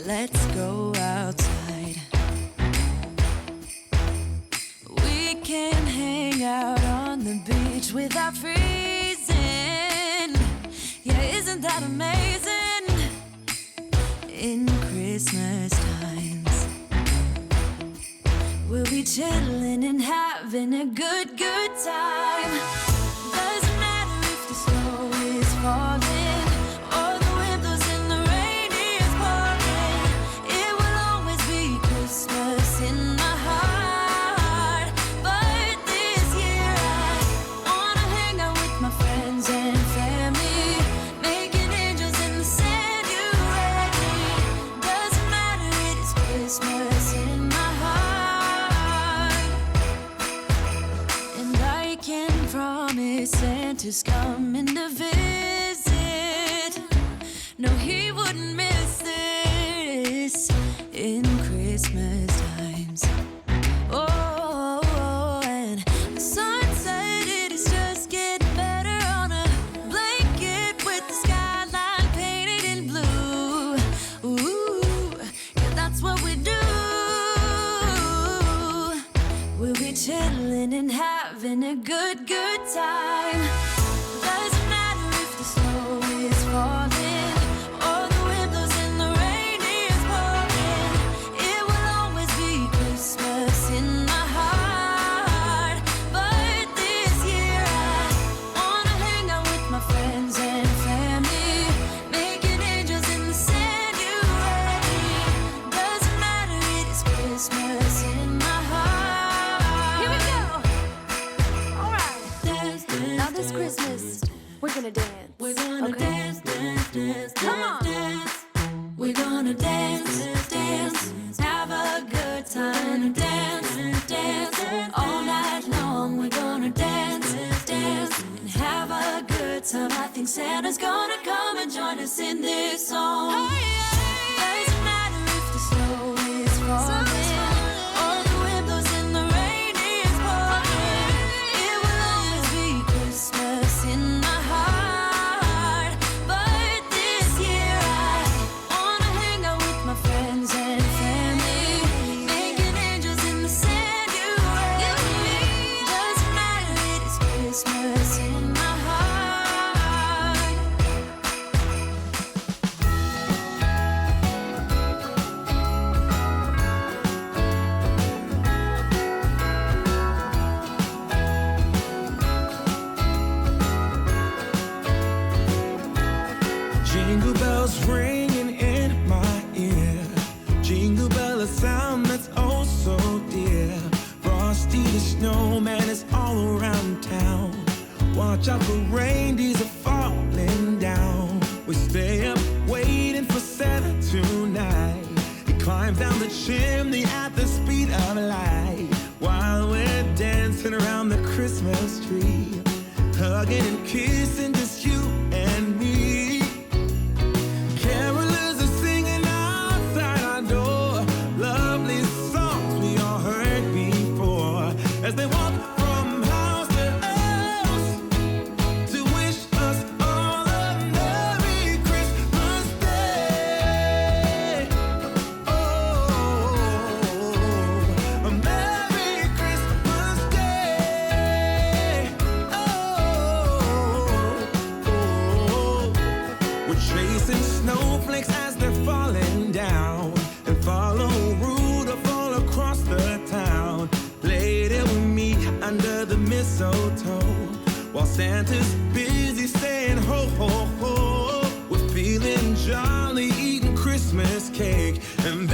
let's go outside. We can hang out on the beach without freezing. Yeah, isn't that amazing? In Christmas times, we'll be chilling and having a good time. Doesn't matter if the snow is falling or the wind blows and the rain is pouring. It will always be Christmas in my heart. But this year I wanna hang out with my friends and family, making angels in the sand. You ready? Doesn't matter, it is Christmas in my heart. And I can promise Santa's coming to visit. No, he wouldn't miss this in Christmas times. Oh, and the sun said it is just getting better on a blanket with the skyline painted in blue. Ooh, yeah, that's what we do. We'll be chilling and having a good time. Doesn't matter if the snow is falling or the wind blows and the rain is pouring. It will always be Christmas in my heart. But this year I wanna hang out with my friends and family, making angels in the sand. You ready? Doesn't matter, it is Christmas in my heart. Here we go. All right. Dance, dance, now this Christmas, we're gonna dance. We're gonna dance, dance, dance, come on, dance. We're gonna dance, dance, have a good time. Dance, dance, all night long. We're gonna dance, dance, and have a good time. I think Santa's gonna come and join us in this song. Doesn't matter if the snow is falling or the wind blows and the rain is pouring. It will always be Christmas in my heart. But this year I wanna hang out with my friends and family, making angels in the sand. You ready? Doesn't matter, it is Christmas in my heart. Jingle bells ringing in my ear. Jingle bell, a sound that's oh so dear. Frosty the snowman is all around town. Watch out for reindeers are falling down. We stay up waiting for Santa tonight. He climbs down the chimney at the speed of light, while we're dancing around the Christmas tree, hugging and kissing just you and me. Carolers are singing outside our door, lovely songs we all heard before, as they walk from house to house to wish us all a Merry Christmas Day. Oh, a Merry Christmas Day. Oh, we're chasing snowflakes as they're falling down, and follow Rudolph all across the town. Later we meet under the mistletoe, while Santa's busy saying ho, ho, ho. We're feeling jolly, eating Christmas cake, and